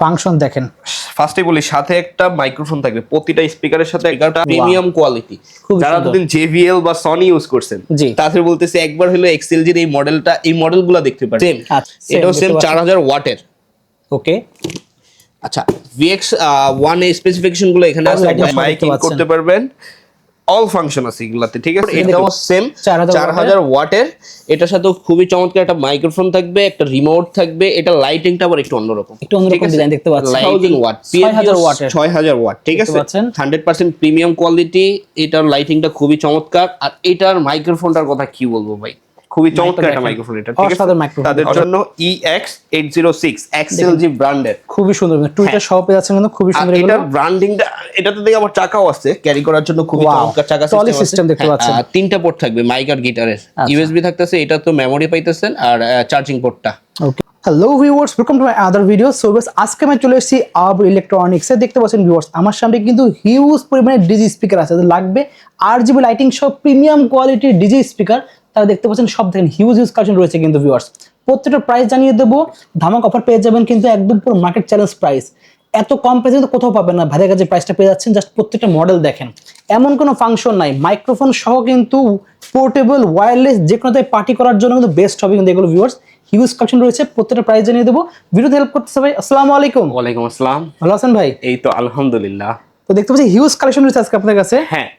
Function দেখেন। ফার্স্টে বলি সাথে একটা মাইক্রোফোন থাকবে প্রতিটা স্পিকারের সাথে, একটা প্রিমিয়াম কোয়ালিটি। যারা দুদিন JBL বা সনি ইউজ করছেন তাদের বলতেছে একবার হলো এক্সএলজির এই মডেলটা, এই মডেলগুলো দেখতে পারেন। সেম এটাও সেম 4000 ওয়াটের। ওকে আচ্ছা, VX1 এর স্পেসিফিকেশন গুলো এখানে আছে, মাইক ইন করতে পারবেন, অল ফাংশন আছে এগুলাতে, ঠিক আছে। এটাও সেম 4000 ওয়াটের। এটার সাথে খুবই চমৎকার একটা মাইক্রোফোন থাকবে, একটা রিমোট থাকবে। এটা লাইটিংটা আবার একটু অন্যরকম ডিজাইন দেখতে পাচ্ছেন। লাইটিং ওয়াট 6000 ওয়াট, ঠিক আছে। 100% প্রিমিয়াম কোয়ালিটি। এটার লাইটিংটা খুবই চমৎকার। আর এটার মাইক্রোফোনটার কথা কি বলবো ভাই, খুবই চমৎকার একটা মাইক্রোফোন এটা, ঠিক আছে। তাদের জন্য EX806 XLG ব্র্যান্ডের খুবই সুন্দর, টুইটার সহ পেয়ে যাচ্ছেন কিন্তু খুবই সুন্দর। এটার ব্র্যান্ডিংটা, এটাতে দেখে আবার চাকাও আছে ক্যারি করার জন্য, খুবই চমৎকার চাকা সিস্টেম দেখতে পাচ্ছেন। তিনটা পোর্ট থাকবে মাইক আর গিটারের, USB থাকতেছে, এটা তো মেমোরি পাইতেছেন, আর চার্জিং পোর্টটা। Okay, hello viewers, welcome to my other video. So guys, আজকে আমি চলে এসেছি আব ইলেকট্রনিক্স এ। দেখতে পাচ্ছেন ভিউয়ার্স, আমার সামনে কিন্তু হিউজ পরিমাণে ডিজি স্পিকার আছে, লাগবে RGB লাইটিং সব প্রিমিয়াম কোয়ালিটির ডিজি স্পিকার। তারা দেখতে পাচ্ছেন সব দেখেন হিউজ কালেকশন রয়েছে কিন্তু ভিউয়ার্স। প্রত্যেকটা প্রাইস জানিয়ে দেবো, ধামাক অফার পেয়ে যাবেন কিন্তু একদম পুরো মার্কেট চ্যালেঞ্জ প্রাইস। এত কম প্রাইসে কিন্তু কোথাও পাবেন না, ভাইয়ের কাছে প্রাইসটা পেয়ে যাচ্ছেন। জাস্ট প্রত্যেকটা মডেল দেখেন, এমন কোনো ফাংশন নাই, মাইক্রোফোন সহ কিন্তু পোর্টেবল ওয়্যারলেস যে কোনো পার্টি করার জন্য কিন্তু বেস্ট হবে কিন্তু এগুলো ভিউয়ার্স। হিউজ কালেকশন রয়েছে, প্রত্যেকটা প্রাইস জানিয়ে দেবো। ভিডিওতে হেল্প করতেছে ভাই। আসসালামু আলাইকুম। ওয়ালাইকুম আসসালাম। ভালো আছেন ভাই? এই তো আলহামদুলিল্লাহ। তো দেখতে পাচ্ছি হিউজ কালেকশন রয়েছে আজকে আপনাদের কাছে। হ্যাঁ,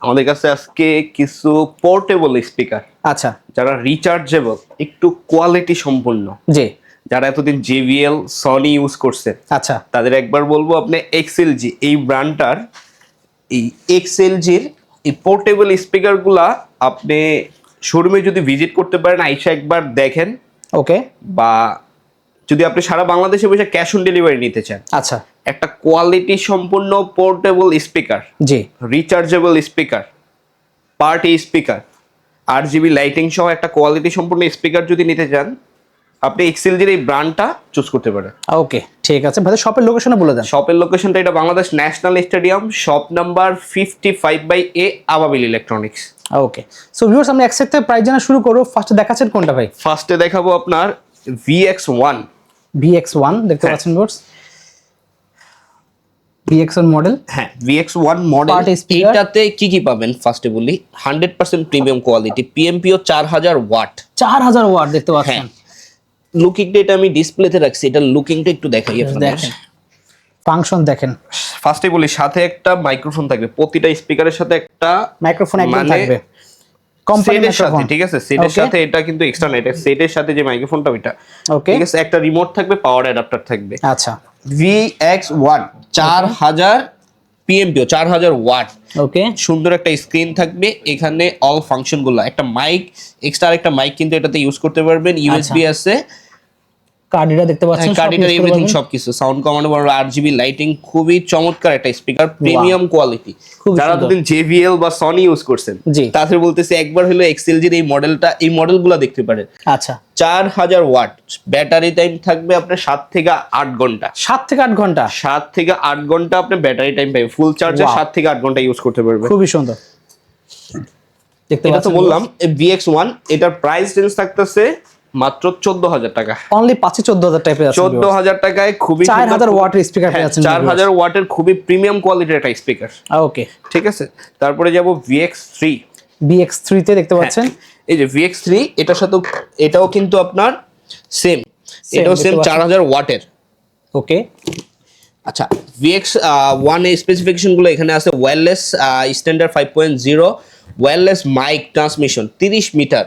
আমাদের কাছে আজকে কিছু পোর্টেবল স্পিকার, আচ্ছা, যারা রিচার্জেবল, একটু কোয়ালিটি সম্পন্ন, জি, যারা এতদিন JBL সনি ইউজ করছে, আচ্ছা, তাদের একবার বলবো আপনি XLG এই ব্র্যান্ডটার, এই XLGর এই পোর্টেবল স্পিকারগুলা আপনি শোরুমে যদি ভিজিট করতে পারেন, আইসা একবার দেখেন। ওকে, বা যদি আপনি সারা বাংলাদেশে বসে ক্যাশ অন ডেলিভারি নিতে চান, আচ্ছা, একটা কোয়ালিটি সম্পূর্ণ পোর্টেবল স্পিকার, জি, rechargeable speaker, party speaker, RGB lighting সহ একটা কোয়ালিটি সম্পূর্ণ স্পিকার যদি নিতে চান, আপনি XLGর এই ব্র্যান্ডটা চুজ করতে পারেন। ওকে, ঠিক আছে ভাই। শপের লোকেশনে বলে দেন। শপের লোকেশনটা এটা Bangladesh national stadium, shop number 55/A, আবাবিল ইলেকট্রনিক্স। ওকে, সো ভিউয়ার্স, আমরা একসাথে প্রাইস জানা শুরু করব। ফার্স্টে দেখাচ্ছেন কোনটা ভাই? ফার্স্টে দেখাবো আপনার VX1 দেখতে পাচ্ছেন ভিউয়ার্স, VX1 মডেল। হ্যাঁ, VX1 মডেল। এটাতে কি কি পাবেন ফার্স্টে বলি। 100% premium quality, PMPO 4000 watt. 4000 watt দেখতে পাচ্ছেন। লুকিংটা এটা আমি ডিসপ্লেতে রাখছি, এটা লুকিংটা একটু দেখাই আপনাদের। ফাংশন দেখেন। ফার্স্টে বলি সাথে একটা মাইক্রোফোন থাকবে, প্রতিটা স্পিকারের সাথে একটা মাইক্রোফোন একদম থাকবে সেটের সাথে, ঠিক আছে। সেটের সাথে এটা কিন্তু এক্সটার্নাল, এটা সেটের সাথে যে মাইক্রোফোনটা ওইটা, ওকে, ঠিক আছে। একটা রিমোট থাকবে, পাওয়ার অ্যাডাপ্টার থাকবে। আচ্ছা, VX1 4000 PMPO 4000 ওয়াট। ওকে, সুন্দর একটা স্ক্রিন থাকবে, এখানে অল ফাংশন গুলো, একটা মাইক, এক্সট্রা একটা মাইক কিন্তু এটাতে ইউজ করতে পারবেন, USB আছে, কার্ডিটা দেখতে পাচ্ছেন, কার্ডিটার এভরিথিং সবকিছু, সাউন্ড কমান্ড, RGB লাইটিং, খুবই চমৎকার একটা স্পিকার, প্রিমিয়াম কোয়ালিটি। যারা দুদিন JBL বা সনি ইউজ করছেন তাদের বলতেছে একবার হলো XLGর এই মডেলটা, এই মডেলগুলো দেখতে পারেন। আচ্ছা, 4000 ওয়াট, ব্যাটারি টাইম থাকবে আপনার 7 থেকে 8 ঘন্টা। 7 থেকে 8 ঘন্টা? 7 থেকে 8 ঘন্টা আপনি ব্যাটারি টাইম পাবেন, ফুল চার্জে 7 থেকে 8 ঘন্টা ইউজ করতে পারবেন। খুবই সুন্দর দেখতে পাচ্ছেন। এটা তো বললাম VX1, এটার প্রাইস রেঞ্জ থাকতেছে মাত্র 14000 টাকা। অনলি 14000 টাকা পেয়ে যাচ্ছেন 14000 টাকায় খুবই 4000 ওয়াটের স্পিকার পেয়ে যাচ্ছেন। 4000 ওয়াটের খুবই প্রিমিয়াম কোয়ালিটির একটা স্পিকার। ওকে, ঠিক আছে। তারপরে যাব VX3 তে দেখতে পাচ্ছেন। এই যে VX3, এটার সাথে এটাও কিন্তু আপনার সেম, এটাও সেম 4000 ওয়াটের। ওকে, আচ্ছা, VX1 এর স্পেসিফিকেশন গুলো এখানে আছে। Wireless standard 5.0, wireless mic transmission 30 metre.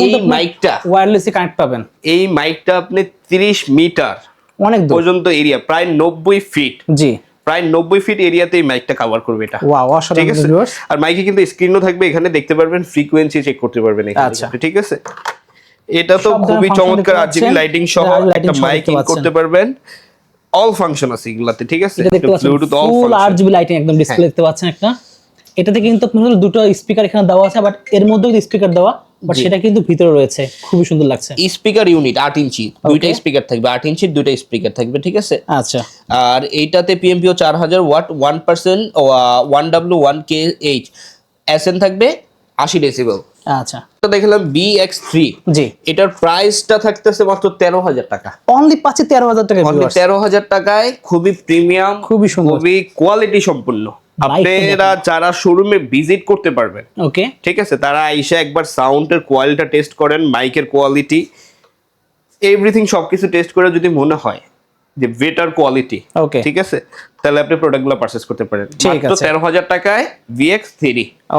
এই মাইকটা ওয়্যারলেসে কানেক্ট পাবেন। এই মাইকটা আপনি 30 মিটার অনেক দূর পর্যন্ত এরিয়া, প্রায় 90 ফিট, জি, প্রায় 90 ফিট এরিয়াতে এই মাইকটা কভার করবে এটা। ওয়াও, অসাধারণ ভিউয়ার্স। আর মাইকে কিন্তু স্ক্রিনও থাকবে, এখানে দেখতে পারবেন, ফ্রিকোয়েন্সি চেক করতে পারবেন এখানে। আচ্ছা, ঠিক আছে। এটা তো খুবই চমৎকার, RGB লাইটিং সহ একটা মাইক ইন করতে পারবেন, অল ফাংশন আছে এগুলাতে, ঠিক আছে। ব্লুটুথ অল ফুল RGB লাইটিং একদম ডিসপ্লে দেখতে পাচ্ছেন একটা। এটাতে কিন্তু আপনাদের দুটো স্পিকার এখানে দেওয়া আছে, বাট এর মধ্যেও স্পিকার দেওয়া, বাট সেটা কিন্তু ভিতরে রয়েছে, খুবই সুন্দর লাগছে। স্পিকার ইউনিট 8 ইঞ্চি, দুইটা স্পিকার থাকবে, 8 ইঞ্চির দুইটা স্পিকার থাকবে, ঠিক আছে। আচ্ছা, আর এইটাতে PMPO 4000 ওয়াট, 1% 1W1KH, SN থাকবে 80 ডেসিবেল। আচ্ছা, তো দেখলাম BX3, জি, এটার প্রাইসটা থাকতেছে মাত্র 13,000 টাকা। অনলি পাচ্ছি 13,000 টাকা, অনলি 13,000 টাকায় খুবই প্রিমিয়াম, খুবই সুন্দর, খুবই কোয়ালিটি সম্পূর্ণ। আপনারা যারা শোরুমে ভিজিট করতে পারবেন, ওকে, ঠিক আছে, তারা আইসা একবার সাউন্ডের কোয়ালিটিটা টেস্ট করেন, মাইকের কোয়ালিটি, এভরিথিং সবকিছু টেস্ট করে যদি মনে হয় যে বেটার কোয়ালিটি, ওকে, ঠিক আছে, তাহলে আপনি প্রোডাক্টগুলো পারচেজ করতে পারেন মাত্র 13,000 টাকায় VX3।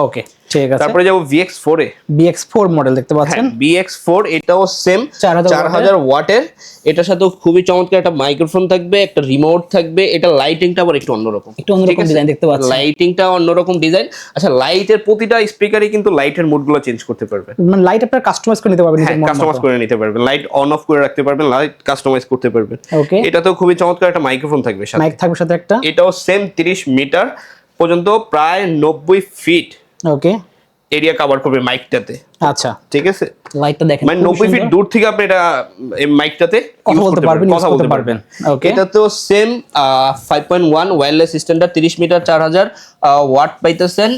ওকে, ঠিক আছে। তারপরে যাবো VX4 এ। BX4 মডেল দেখতে পাচ্ছেন, BX4 এটাও সেম 4000 ওয়াটের। এটার সাথে খুবই চমৎকার একটা মাইক্রোফোন থাকবে, একটা রিমোট থাকবে। এটা লাইটিংটা আবার একটু অন্যরকম, ডিজাইন দেখতে পাচ্ছেন, লাইটিংটা অন্যরকম ডিজাইন। আচ্ছা, লাইটের প্রতিটা স্পিকারই কিন্তু লাইটের মোডগুলো চেঞ্জ করতে পারবে, মানে লাইট আপনারা কাস্টমাইজ করে নিতে পারবেন, কাস্টমাইজ করে নিতে পারবেন, লাইট অন অফ করে রাখতে পারবেন, লাইট কাস্টমাইজ করতে পারবেন। ওকে, এটাতেও খুবই চমৎকার একটা মাইক্রোফোন থাকবে, মাইক থাকবে সাথে একটা। এটাও সেম 30 মিটার পর্যন্ত, প্রায় 90 ফিট ওকে, এরিয়া কভার করবে মাইকটাতে। আচ্ছা, ঠিক আছে, লাইটটা দেখেন, মানে 90 ফিট দূর থেকে আপনি এটা এই মাইকটাতে কথা বলতে পারবেন। ওকে, এটা তো same 5.1 wireless standard, 30 metre, 4000 watt পাইতেছেন।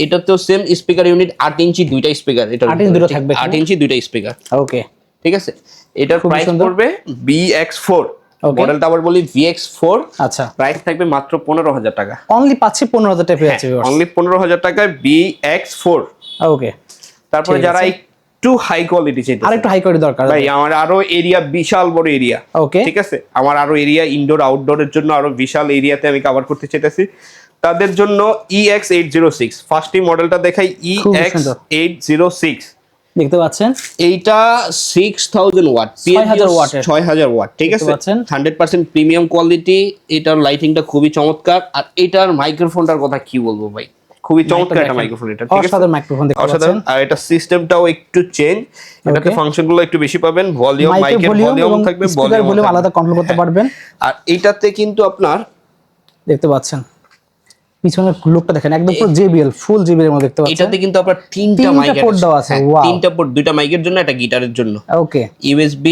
এটা তো সেম স্পিকার ইউনিট 8 ইঞ্চি দুইটা স্পিকার, এটা 8 ইঞ্চি দুটো থাকবে, 8 ইঞ্চি দুইটা স্পিকার। ওকে, ঠিক আছে, এটার প্রাইস পড়বে BX4, মডেলটা আবার বলি VX4। আচ্ছা, প্রাইস থাকবে মাত্র 15,000 টাকা। অনলি পাচ্ছি 15,000 টাকা পেয়ে যাচ্ছে, অনলি 15,000 টাকায় BX4। ওকে, তারপরে যারা একটু হাই কোয়ালিটি চাইতে, আর একটু হাই কোয়ালিটি দরকার ভাই, আমার আরো এরিয়া বিশাল বড় এরিয়া, ওকে, ঠিক আছে, আমার আরো এরিয়া ইনডোর আউটডোরের জন্য আরো বিশাল এরিয়াতে আমি কভার করতে চাইতেছি, তাদের জন্য EX806 ফার্স্টই মডেলটা দেখাই। EX806 দেখতে পাচ্ছেন, এইটা 6000 ওয়াট, 6000 ওয়াট, ঠিক আছে, 100% প্রিমিয়াম কোয়ালিটি। এটার লাইটিংটা খুবই চমৎকার, আর এটার মাইক্রোফোনটার কথা কি বলবো ভাই, খুবই চমৎকার একটা মাইক্রোফোন এটা, ঠিক আছে, অসাধারণ মাইক্রোফোন দেখতে পাচ্ছেন। আর এটা সিস্টেমটাও একটু চেঞ্জ, এটাতে ফাংশনগুলো একটু বেশি পাবেন, ভলিউম, মাইকের ভলিউম থাকবে, স্পিকার ভলিউম আলাদা কন্ট্রোল করতে পারবেন। আর এটাতে কিন্তু আপনার দেখতে পাচ্ছেন পিছনের লুকটা দেখেন, একদম পুরো JBL, ফুল JBL এর মধ্যে দেখতে পাচ্ছেন। এটাতে কিন্তু আপনার তিনটা মাইক পোর্ট দেওয়া আছে, ওয়াও, তিনটা পোর্ট, দুইটা মাইকের জন্য, একটা গিটারের জন্য। ওকে, USB,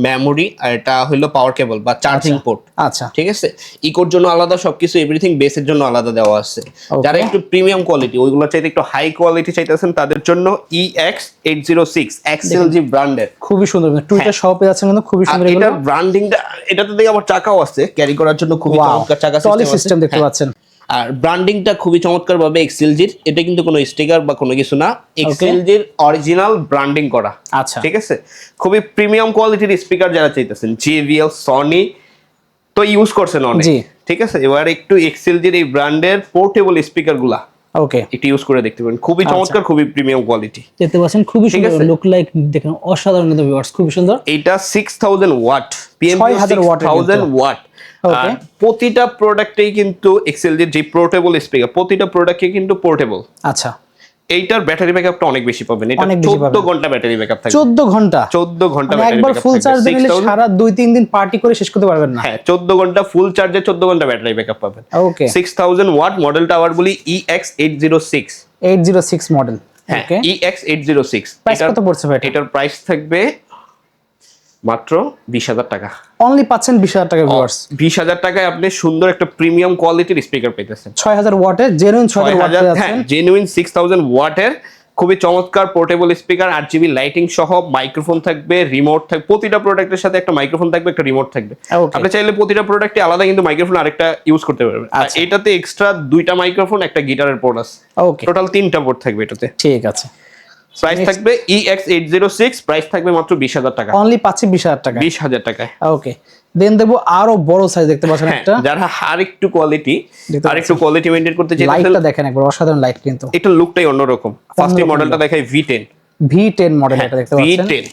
মেমোরি, আর এটা হলো পাওয়ার কেবল বা চার্জিং পোর্ট। আচ্ছা, ঠিক আছে, ইকোর জন্য আলাদা, সবকিছু এভরিথিং বেসের জন্য আলাদা দেওয়া আছে। যারা একটু প্রিমিয়াম কোয়ালিটি, ওইগুলো চাইতে একটু হাই কোয়ালিটি চাইতেছেন, তাদের জন্য EX806 XLG ব্র্যান্ডের, খুবই সুন্দর, টুইটার সহ পেয়ে যাচ্ছেন, কিন্তু খুবই সুন্দর। এটা ব্র্যান্ডিংটা, এটাতে দেখে আবার চাকাও আছে, ক্যারি করার জন্য খুবই চমৎকার চাকা সিস্টেম দেখতে পাচ্ছেন। আর ব্র্যান্ডিংটা খুবই চমৎকার ভাবে এক্সএলজির, এটা কিন্তু কোনো স্টিকার বা কোনো কিছু না, এক্সএলজির অরিজিনাল ব্র্যান্ডিং করা। আচ্ছা, ঠিক আছে, খুবই প্রিমিয়াম কোয়ালিটির স্পিকার যারা চাইতেছেন, JBL, সনি তো ইউজ করছেন অনেক, ঠিক আছে, এবার একটু এক্সএলজির এই ব্র্যান্ডের পোর্টেবল স্পিকারগুলা ওকে একটু ইউজ করে দেখতে পারেন, খুবই চমৎকার, খুবই প্রিমিয়াম কোয়ালিটি দেখতে পাচ্ছেন, খুবই সুন্দর লুক লাইক, দেখেন অসাধারণ কিন্তু ভিউয়ার্স, খুবই সুন্দর। এটা 6000 ওয়াট, PMP 6000 ওয়াট। আর প্রতিটা প্রোডাক্টেই কিন্তু এক্সএলজির যে পোর্টেবল স্পিকার, প্রতিটা প্রোডাক্টে কিন্তু পোর্টেবল। আচ্ছা, এইটার ব্যাটারি ব্যাকআপটা অনেক বেশি পাবেন, এটা 14 ঘন্টা ব্যাটারি ব্যাকআপ থাকবে। 14 ঘন্টা, 14 ঘন্টা মানে একবার ফুল চার্জ দিলে সারা 2-3 দিন পার্টি করে শেষ করতে পারবেন না। হ্যাঁ, 14 ঘন্টা ফুল চার্জে 14 ঘন্টা ব্যাটারি ব্যাকআপ পাবেন। ওকে, 6000 ওয়াট, মডেলটা আবার বলি EX806 মডেল। ওকে, EX806। প্রাইস কত পড়ছে ভাই? এটার প্রাইস থাকবে মাত্র 20000 টাকা। অনলি পাচ্ছেন 20000 টাকা ভিউয়ার্স। 20000 টাকায় আপনি সুন্দর একটা প্রিমিয়াম কোয়ালিটির স্পিকার পেতেছেন, 6000 ওয়াটের, জেনুইন 6000 ওয়াট হ্যাঁ, জেনুইন 6000 ওয়াটের খুবই চমৎকার পোর্টেবল স্পিকার, RGB লাইটিং সহ, মাইক্রোফোন থাকবে, রিমোট থাকবে, প্রতিটা প্রোডাক্টের সাথে একটা মাইক্রোফোন থাকবে, একটা রিমোট থাকবে। আপনি চাইলে প্রতিটা প্রোডাক্টে আলাদা কিন্তু মাইক্রোফোন আরেকটা ইউজ করতে পারবেন। আর এটাতে এক্সট্রা 2টা মাইক্রোফোন, একটা গিটারের পোর্ট আছে, ওকে, টোটাল 3টা পোর্ট থাকবে এটাতে। ঠিক আছে, প্রাইস থাকবে EX806, প্রাইস থাকবে মাত্র 20000 টাকা। অনলি পাচ্ছি 20000 টাকা, 20000 টাকায়। ওকে, দেন দেবো আরো বড় সাইজ দেখতে পাচ্ছেন একটা, যারা আরেকটু কোয়ালিটি মেইনটেইন করতে চাইছেন, লাইটটা দেখেন একবার, অসাধারণ লাইট, কিন্তু এটা লুকটাই অন্যরকম। ফার্স্টে মডেলটা দেখাই V10 মডেল, এটা দেখতে পাচ্ছেন, V10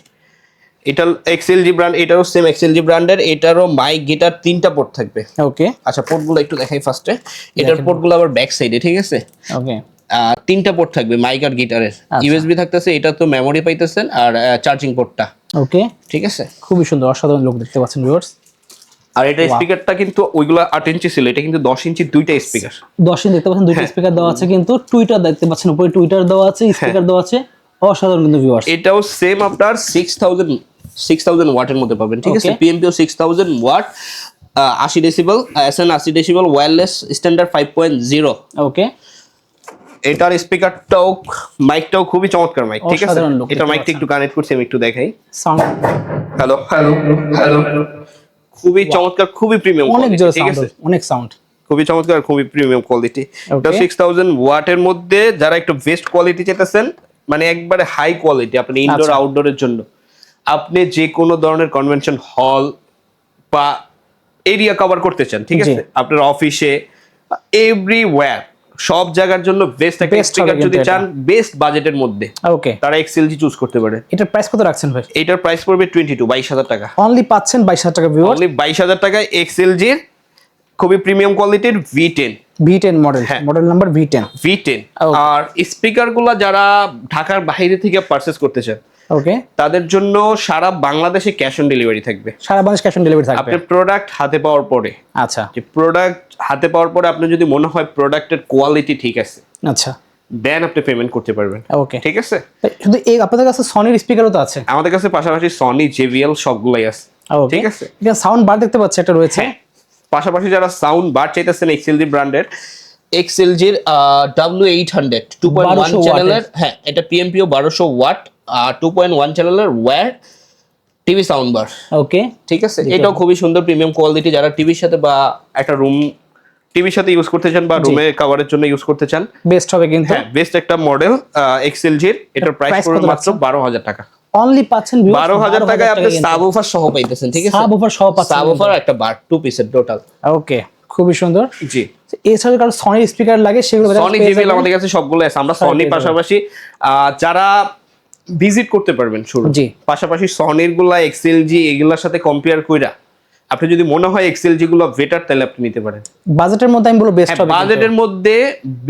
এটা XLG ব্র্যান্ড, এটারও সেম XLG ব্র্যান্ডের, এটারও মাইক, গিটার 3টা পোর্ট থাকবে। ওকে, আচ্ছা, পোর্টগুলো একটু দেখাই ফার্স্টে। এটার পোর্টগুলো আবার ব্যাক সাইডে, ঠিক আছে, ওকে, 3টা পোর্ট থাকবে মাইক আর গিটারের, USB থাকতেছে, এটা তো মেমোরি পাইতেছেন, আর চার্জিং পোর্টটা। ওকে, ঠিক আছে, খুবই সুন্দর, অসাধারণ লুক দেখতে পাচ্ছেন ভিউয়ার্স। আর এটা স্পিকারটা কিন্তু ওইগুলো 8 ইঞ্চি ছিল, এটা কিন্তু 10 ইঞ্চি দুইটা স্পিকার, 10 ইঞ্চি দেখতে পাচ্ছেন, দুইটা স্পিকার দেওয়া আছে, কিন্তু টুইটার দেখতে পাচ্ছেন, উপরে টুইটার দেওয়া আছে, স্পিকার দেওয়া আছে, অসাধারণ কিন্তু ভিউয়ার্স। এটাও সেম আপনার 6000 ওয়াটের মধ্যে পাবেন, ঠিক আছে, PMPO 6000 watt, 80 decibel, SN 80 decibel, wireless standard 5.0। Okay, এটার স্পিকারটাও মাইকটাও খুবই চমৎকার মাইক, ঠিক আছে। এটা মাইকটা একটু কানেক্ট করছি, আমি একটু দেখাই। সাউন্ড হ্যালো হ্যালো হ্যালো, খুবই চমৎকার, খুবই প্রিমিয়াম, অনেক জোরে সাউন্ড, অনেক সাউন্ড, খুবই চমৎকার, খুবই প্রিমিয়াম কোয়ালিটি। এটা 6000 ওয়াটের মধ্যে যারা একটু বেস্ট কোয়ালিটি চাইতেছেন, মানে একবারে হাই কোয়ালিটি, আপনি ইনডোর আউটডোরের জন্য, আপনি যে কোনো ধরনের কনভেনশন হল বা এরিয়া কভার করতে চান, ঠিক আছে, আপনার অফিসে এভরিওয়্যার, সব জায়গার জন্য বেস্ট একটা স্পিকার যদি চান বেস্ট বাজেটের মধ্যে, ওকে, তারা এক্সএলজি চুজ করতে পারে। এটার প্রাইস কত রাখছেন ভাই? এটার প্রাইস পড়বে 22,000 টাকা। অনলি পাচ্ছেন 22,000 টাকা ভিউয়ার, অনলি 22,000 টাকায় এক্সএলজি খুবই প্রিমিয়াম কোয়ালিটির V10 model, model number V10। আর স্পিকারগুলো যারা ঢাকার বাইরে থেকে পারচেজ করতে চান, ওকে, তাদের জন্য সারা বাংলাদেশে ক্যাশ অন ডেলিভারি থাকবে। সারা বাংলাদেশ ক্যাশ অন ডেলিভারি থাকবে। আপনার প্রোডাক্ট হাতে পাওয়ার পরে, আচ্ছা, যে প্রোডাক্ট হাতে পাওয়ার পরে আপনার যদি মনে হয় প্রোডাক্টের কোয়ালিটি ঠিক আছে, আচ্ছা, দেন আপনি পেমেন্ট করতে পারবেন। ওকে, ঠিক আছে। শুধু এই আপনাদের কাছে সনির স্পিকারও তো আছে? আমাদের কাছে পাশাপাশি সনি, জেবিএল সবগুলাই আছে। ঠিক আছে। এখানে সাউন্ড বার দেখতে পাচ্ছি একটা রয়েছে। পাশাপাশি যারা সাউন্ড বার চাইতেছেন এক্সএলজি ব্র্যান্ডের, এক্সএলজির W800 2.1 চ্যানেলের, হ্যাঁ এটা পিএমপিও 1200 ওয়াট, 2.1 চ্যানেলের ওয়্যার টিভি সাউন্ড বার। ওকে, ঠিক আছে। এটাও খুবই সুন্দর প্রিমিয়াম কোয়ালিটি, যারা টিভির সাথে বা একটা রুম টিভির সাথে ইউজ করতে চান বা রুমে কভারের জন্য ইউজ করতে চান, বেস্ট হবে কিন্তু। হ্যাঁ, বেস্ট একটা মডেল এক্সএলজির। এটার প্রাইস পড়বে মাত্র 12,000 টাকা। অনলি পাচ্ছেন 12,000 টাকায় আপনি সাবওুফার সহ পাইতেছেন। ঠিক আছে, সাবওুফার সহ পাচ্ছেন, সাবওুফার একটা বার 2 পিসের টোটাল। ওকে, খুবই সুন্দর। জি, এছাড়া কারো সনির স্পিকার লাগে সেগুলো সনি জেবিএল আমাদের কাছে সবগুলো আছে। আমরা সনি পাশাপাশি যারা ভিজিট করতে পারবেন শুরু, পাশাপাশি সনির গুলা এক্সএলজি এগুলোর সাথে কম্পেয়ার কইরা আপনি যদি মনে হয় এক্সএলজি গুলো বেটার, তাহলে আপনি নিতে পারেন। বাজেটের মধ্যে আমি বলবো বেস্ট হবে, বাজেটের মধ্যে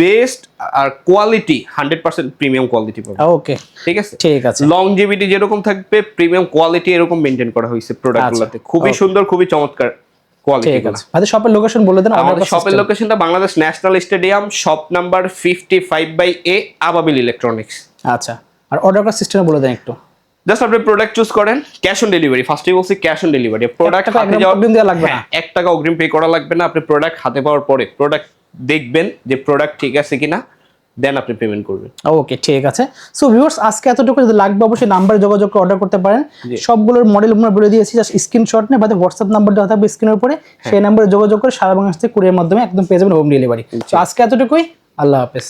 বেস্ট আর কোয়ালিটি 100% প্রিমিয়াম কোয়ালিটি পাবেন। ওকে, ঠিক আছে, ঠিক আছে। লংজিভিটি যেরকম থাকবে, প্রিমিয়াম কোয়ালিটি এরকম মেইনটেইন করা হয়েছে প্রোডাক্টগুলোতে। খুবই সুন্দর, খুবই চমৎকার কোয়ালিটি। ঠিক আছে, আমাদের শপের লোকেশন বলে দেন। আমাদের শপের লোকেশনটা Bangladesh national stadium, shop number 55/A, আবাবিল ইলেকট্রনিক্স। আচ্ছা, আর অর্ডার করার সিস্টেম বলে দেন একটু। জাস্ট আপনি প্রোডাক্ট চুজ করেন, ক্যাশ অন ডেলিভারি। ফার্স্টেই বলছি ক্যাশ অন ডেলিভারি। প্রোডাক্ট হাতে যাওয়ার অগ্রিম দেওয়া লাগবে না, 1 টাকা অগ্রিম পে করা লাগবে না। আপনি প্রোডাক্ট হাতে পাওয়ার পরে প্রোডাক্ট দেখবেন যে প্রোডাক্ট ঠিক আছে কিনা, দেন আপনি পেমেন্ট করবেন। ওকে, ঠিক আছে। সো ভিউয়ার্স, আজকে এতটুকু। যদি লাগবে অবশ্যই নাম্বারে যোগাযোগ করে অর্ডার করতে পারেন। সবগুলোর মডেল আমরা বলে দিয়েছি, জাস্ট স্ক্রিনশট নিয়ে বাদে হোয়াটসঅ্যাপ নাম্বার দেওয়া থাকবে স্ক্রিনের উপরে, সেই নাম্বারে যোগাযোগ করে সারা বাংলাদেশ থেকে কুরিয়ার মাধ্যমে একদম পেয়ে যাবেন হোম ডেলিভারি। তো আজকে এতটুকুই, আল্লাহ হাফেজ।